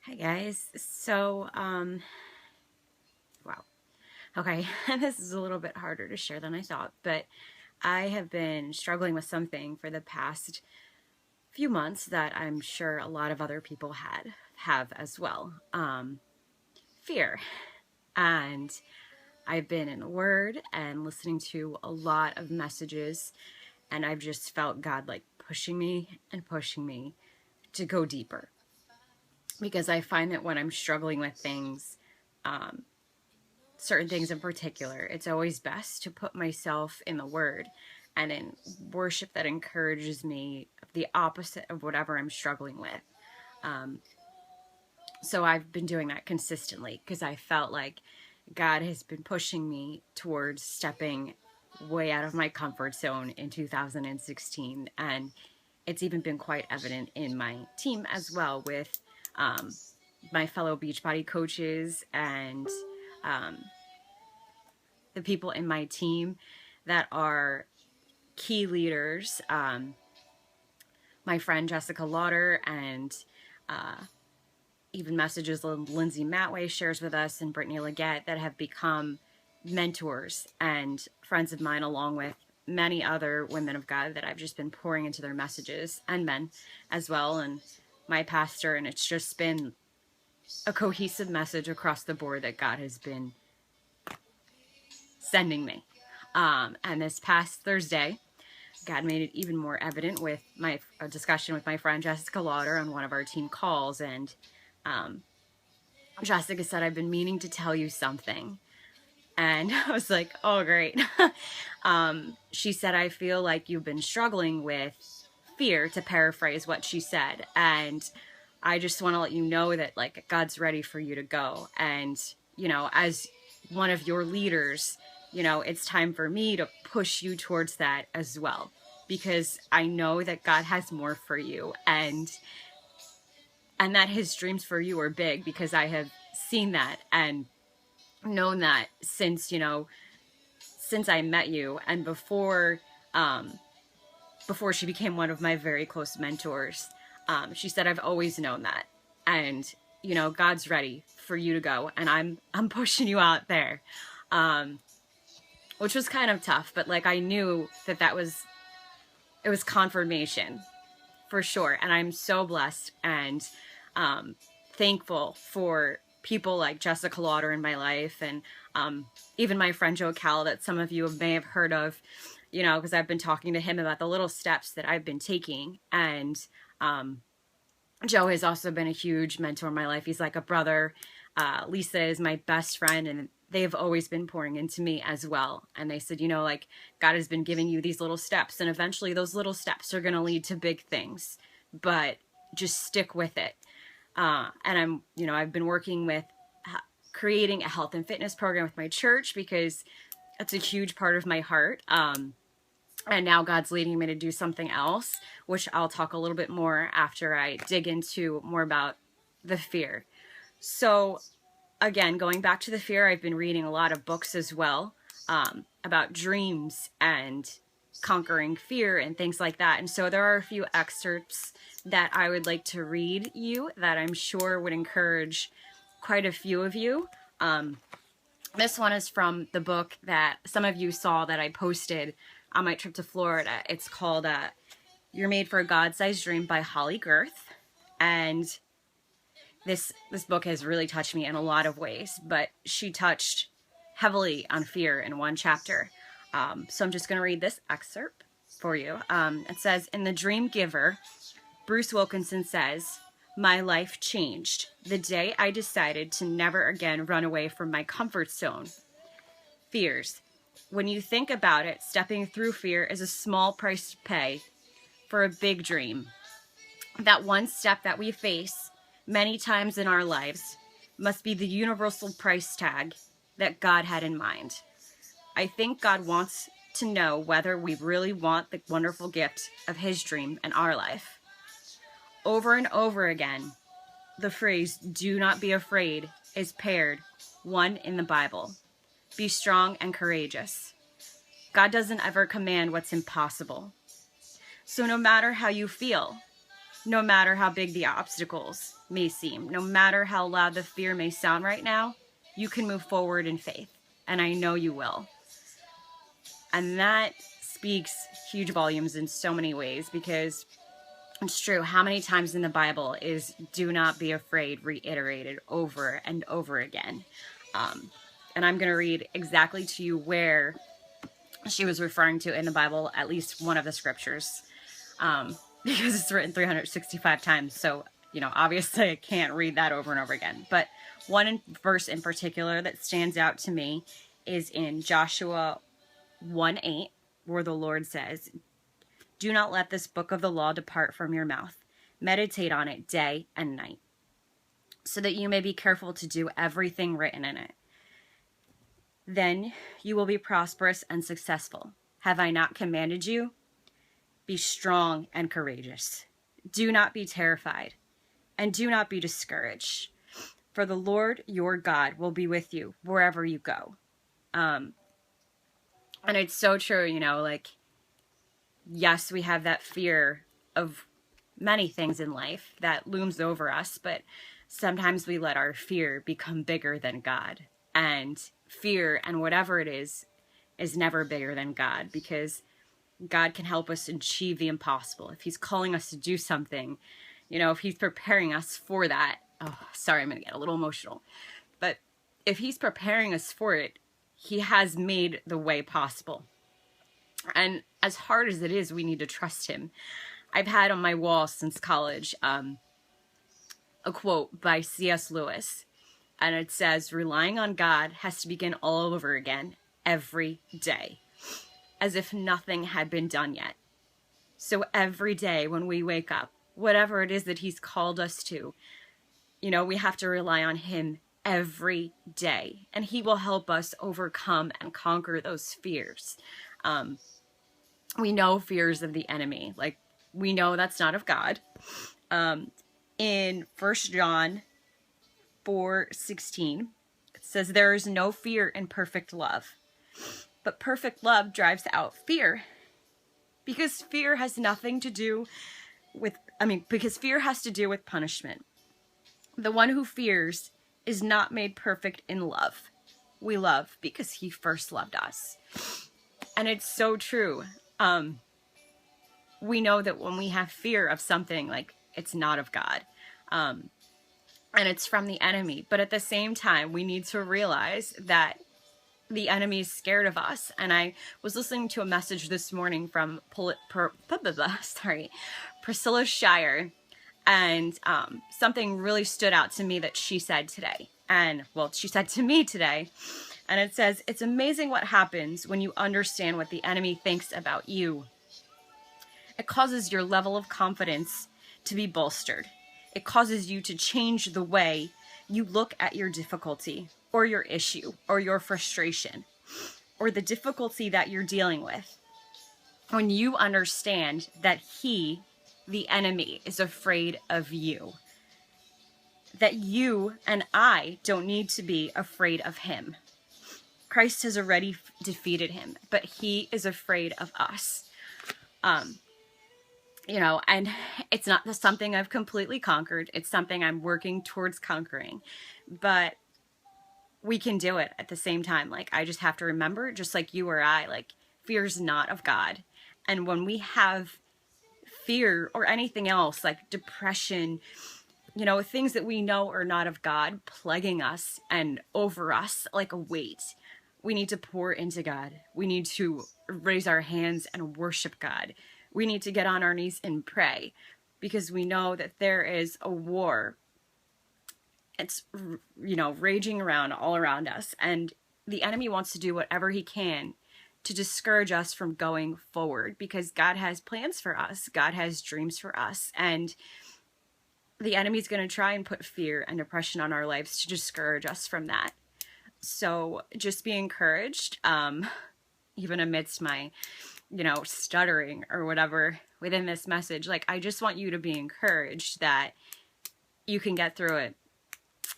Hi guys. Wow. Okay, this is a little bit harder to share than I thought, but I have been struggling with something for the past few months that I'm sure a lot of other people have as well. Fear. And I've been in the Word and listening to a lot of messages, and I've just felt God like pushing me and pushing me to go deeper. Because I find that when I'm struggling with things, um, certain things in particular, it's always best to put myself in the Word and in worship that encourages me, the opposite of whatever I'm struggling with. Um, so I've been doing that consistently because I felt like God has been pushing me towards stepping way out of my comfort zone in 2016. And it's even been quite evident in my team as well with um, my fellow Beachbody coaches and um, the people in my team that are key leaders. My friend Jessica Lauder and uh, even messages Lindsay Matway shares with us and Brittany Leggett that have become mentors and friends of mine, along with many other women of God that I've just been pouring into their messages, and men as well, and my pastor. And it's just been a cohesive message across the board that God has been sending me. And this past Thursday, God made it even more evident with my discussion with my friend Jessica Lauder on one of our team calls. And Jessica said, "I've been meaning to tell you something." And I was like, oh, great. She said, "I feel like you've been struggling with fear," to paraphrase what she said. And I just want to let you know that, like, God's ready for you to go. And, as one of your leaders, it's time for me to push you towards that as well. Because I know that God has more for you. And that his dreams for you are big, because I have seen that and known that since I met you, and before she became one of my very close mentors. She said, "I've always known that, and God's ready for you to go, and I'm pushing you out there," which was kind of tough, but like I knew that it was confirmation for sure. And I'm so blessed and thankful for people like Jessica Lauder in my life, and even my friend Joe Cal, that some of you may have heard of, because I've been talking to him about the little steps that I've been taking. And Joe has also been a huge mentor in my life. He's like a brother. Lisa is my best friend, and they've always been pouring into me as well. And they said, like, God has been giving you these little steps, and eventually those little steps are going to lead to big things, but just stick with it. And I've been working with creating a health and fitness program with my church, because that's a huge part of my heart. And now God's leading me to do something else, which I'll talk a little bit more after I dig into more about the fear. So again, going back to the fear, I've been reading a lot of books as well, about dreams and conquering fear and things like that. And so there are a few excerpts that I would like to read you that I'm sure would encourage quite a few of you. This one is from the book that some of you saw that I posted on my trip to Florida. It's called You're Made for a God-Sized Dream by Holly Girth. And this book has really touched me in a lot of ways, but she touched heavily on fear in one chapter. So I'm just going to read this excerpt for you. It says, "In The Dream Giver, Bruce Wilkinson says, 'My life changed the day I decided to never again run away from my comfort zone.' Fears. When you think about it, stepping through fear is a small price to pay for a big dream. That one step that we face many times in our lives must be the universal price tag that God had in mind. I think God wants to know whether we really want the wonderful gift of his dream in our life." Over and over again, the phrase "do not be afraid" is paired one in the Bible. Be strong and courageous. God doesn't ever command what's impossible. So no matter how you feel, No matter how big the obstacles may seem, no matter how loud the fear may sound right now, you can move forward in faith. And I know you will. And that speaks huge volumes in so many ways, because it's true. How many times in the Bible is "do not be afraid" reiterated over and over again? And I'm going to read exactly to you where she was referring to in the Bible, at least one of the scriptures, because it's written 365 times. So, obviously I can't read that over and over again. But one verse in particular that stands out to me is in Joshua 1:8, where the Lord says, "Do not let this book of the law depart from your mouth. Meditate on it day and night, so that you may be careful to do everything written in it. Then you will be prosperous and successful. Have I not commanded you? Be strong and courageous. Do not be terrified, and do not be discouraged, for the Lord your God will be with you wherever you go." And it's so true, yes, we have that fear of many things in life that looms over us, but sometimes we let our fear become bigger than God. And fear, and whatever it is never bigger than God, because God can help us achieve the impossible. If he's calling us to do something, if he's preparing us for that, oh, sorry, I'm going to get a little emotional, but if he's preparing us for it, he has made the way possible. And as hard as it is, we need to trust him. I've had on my wall since college a quote by C.S. Lewis, and it says, "Relying on God has to begin all over again every day, as if nothing had been done yet." So every day when we wake up, whatever it is that he's called us to, we have to rely on him every day, and he will help us overcome and conquer those fears. We know fears of the enemy. Like, we know that's not of God. In 1 John 4:16, it says, "There is no fear in perfect love, but perfect love drives out fear." Because fear has nothing to do with, because fear has to do with punishment. The one who fears is not made perfect in love. We love because he first loved us. And it's so true. We know that when we have fear of something, like, it's not of God. And it's from the enemy. But at the same time, we need to realize that the enemy is scared of us. And I was listening to a message this morning from Priscilla Shire, and something really stood out to me that she said today. And, well, she said to me today, and it says, "It's amazing what happens when you understand what the enemy thinks about you. It causes your level of confidence to be bolstered. It causes you to change the way you look at your difficulty, or your issue, or your frustration, or the difficulty that you're dealing with. When you understand that he, the enemy, is afraid of you, that you and I don't need to be afraid of him. Christ has already defeated him, but he is afraid of us." And it's not something I've completely conquered. It's something I'm working towards conquering, but we can do it at the same time. Like, I just have to remember, just like you or I, like, fear is not of God. And when we have fear or anything else, like depression, things that we know are not of God, plaguing us and over us like a weight, we need to pour into God. We need to raise our hands and worship God. We need to get on our knees and pray, because we know that there is a war. It's, raging around all around us. And the enemy wants to do whatever he can to discourage us from going forward, because God has plans for us. God has dreams for us. And the enemy's going to try and put fear and depression on our lives to discourage us from that. So just be encouraged, even amidst my, stuttering or whatever within this message. Like, I just want you to be encouraged that you can get through it,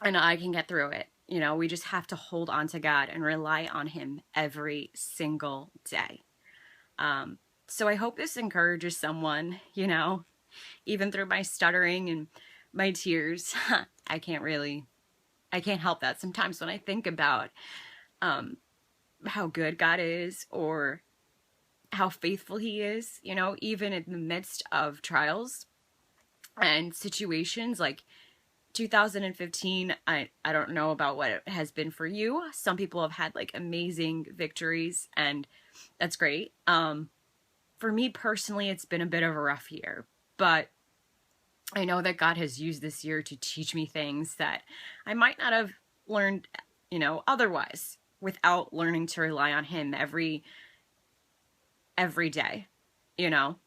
and I can get through it. We just have to hold on to God and rely on him every single day. So I hope this encourages someone, even through my stuttering and my tears. I can't help that sometimes when I think about how good God is, or how faithful he is, you know, even in the midst of trials and situations. Like 2015, I don't know about what it has been for you. Some people have had like amazing victories, and that's great. For me personally, it's been a bit of a rough year, but I know that God has used this year to teach me things that I might not have learned, you know, otherwise, without learning to rely on him every day. You know,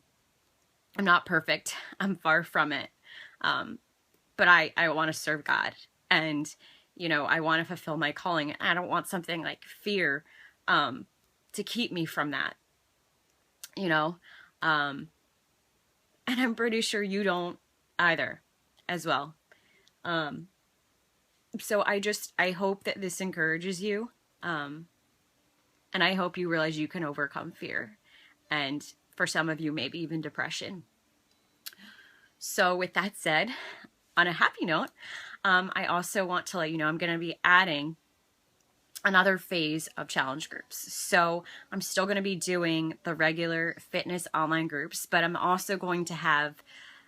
I'm not perfect. I'm far from it. But I want to serve God, and, you know, I want to fulfill my calling. I don't want something like fear, to keep me from that, you know? And I'm pretty sure you don't either as well. So I hope that this encourages you. And I hope you realize you can overcome fear. And for some of you, maybe even depression. So with that said, on a happy note, I also want to let you know I'm going to be adding another phase of challenge groups. So I'm still going to be doing the regular fitness online groups, but I'm also going to have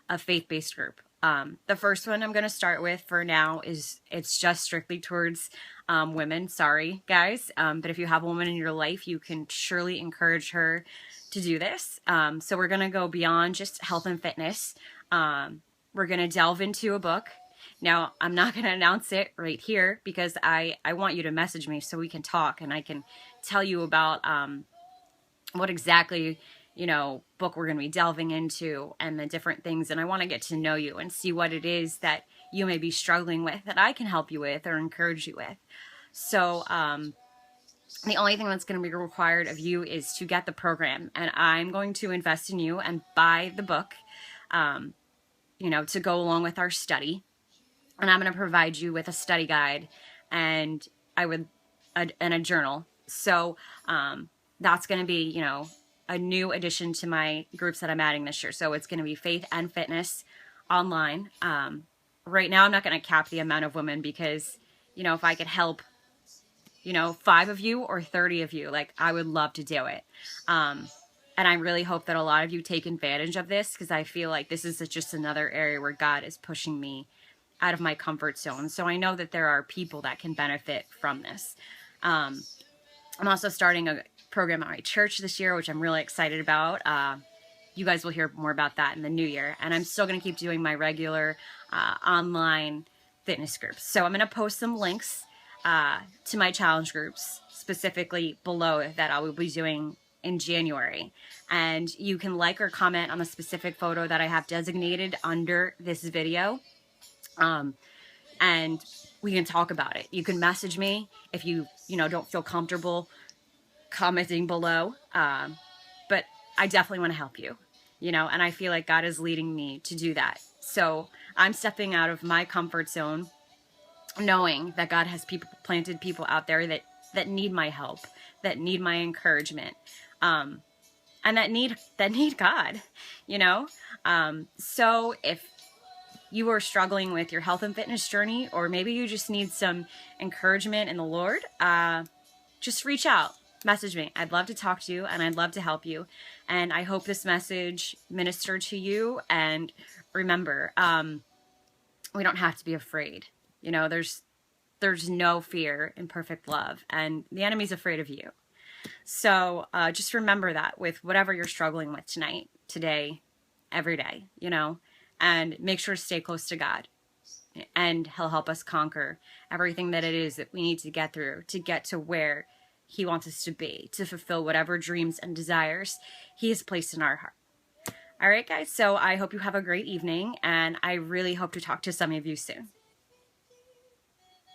a faith-based group. The first one I'm going to start with for now it's just strictly towards women. Sorry, guys. But if you have a woman in your life, you can surely encourage her to do this. So we're going to go beyond just health and fitness. We're going to delve into a book. Now, I'm not going to announce it right here because I want you to message me so we can talk and I can tell you about what exactly, you know, book we're going to be delving into and the different things. And I want to get to know you and see what it is that you may be struggling with that I can help you with or encourage you with. So the only thing that's going to be required of you is to get the program, and I'm going to invest in you and buy the book, you know, to go along with our study. And I'm going to provide you with a study guide and a journal. So that's going to be, you know, a new addition to my groups that I'm adding this year. So it's going to be faith and fitness online. Right now, I'm not going to cap the amount of women because, you know, if I could help, you know, 5 of you or 30 of you, like, I would love to do it. And I really hope that a lot of you take advantage of this, because I feel like this is just another area where God is pushing me out of my comfort zone. So I know that there are people that can benefit from this. I'm also starting a program at my church this year, which I'm really excited about. You guys will hear more about that in the new year. And I'm still going to keep doing my regular online fitness groups. So I'm going to post some links to my challenge groups specifically below that I will be doing in January. And you can like or comment on the specific photo that I have designated under this video. And we can talk about it. You can message me if you don't feel comfortable commenting below. But I definitely want to help you, and I feel like God is leading me to do that. So I'm stepping out of my comfort zone, knowing that God has planted people out there that need my help, that need my encouragement, and that need God, So if you are struggling with your health and fitness journey, or maybe you just need some encouragement in the Lord, just reach out, message me. I'd love to talk to you and I'd love to help you. And I hope this message ministered to you. And remember, we don't have to be afraid. There's no fear in perfect love, and the enemy's afraid of you. So just remember that with whatever you're struggling with tonight, today, every day, and make sure to stay close to God, and He'll help us conquer everything that it is that we need to get through to get to where He wants us to be, to fulfill whatever dreams and desires He has placed in our heart. All right, guys, so I hope you have a great evening, and I really hope to talk to some of you soon.